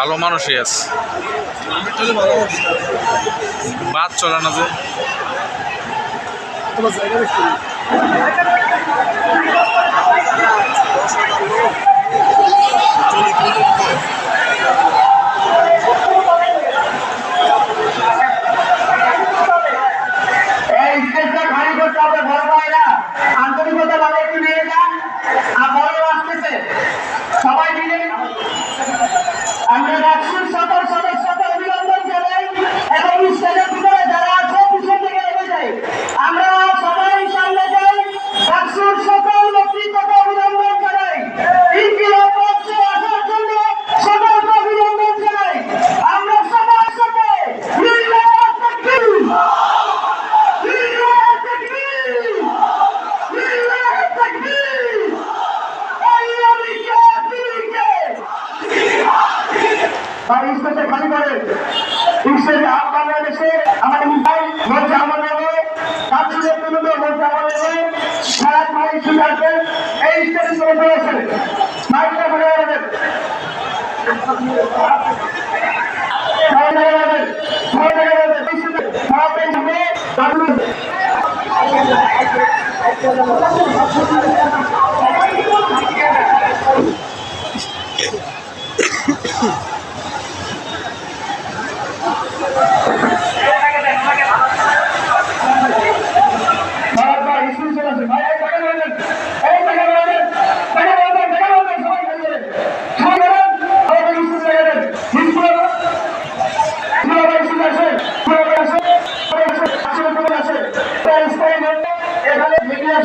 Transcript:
ভালো মানুষই আছে, বাদ চলে না যে। আন্তরিকতা ভালো একটু নিয়ে যান। আর বড় আসতেছে সবাই মিলে আমরা রাষ্ট্রের সকল সদস্যকে অভিনন্দন জানাই এবং স্টেজের ভিতরে যারা আছে পিছন থেকে নেমে যাই। আমরা সবাই সামনে যাই, রাষ্ট্রের সকল নেতৃত্বকে অভিনন্দন জানাই। ইনকিলাব মঞ্চে আসার জন্য সকলকে অভিনন্দন জানাই। আমরা সবার সাথে লিল্লাহ তাকবীর, লিল্লাহ তাকবীর, লিল্লাহ তাকবীর। স্টেজে খালি করে স্টেজে বাংলাদেশে আমাদের মঞ্চে আমাদের কাজের জন্য মঞ্চে আমাদের সারা ভাই সুযোগ এই স্টেজে চলে চলেছে মাইকটা ধরে রাখবেন। এখানে মিডিয়া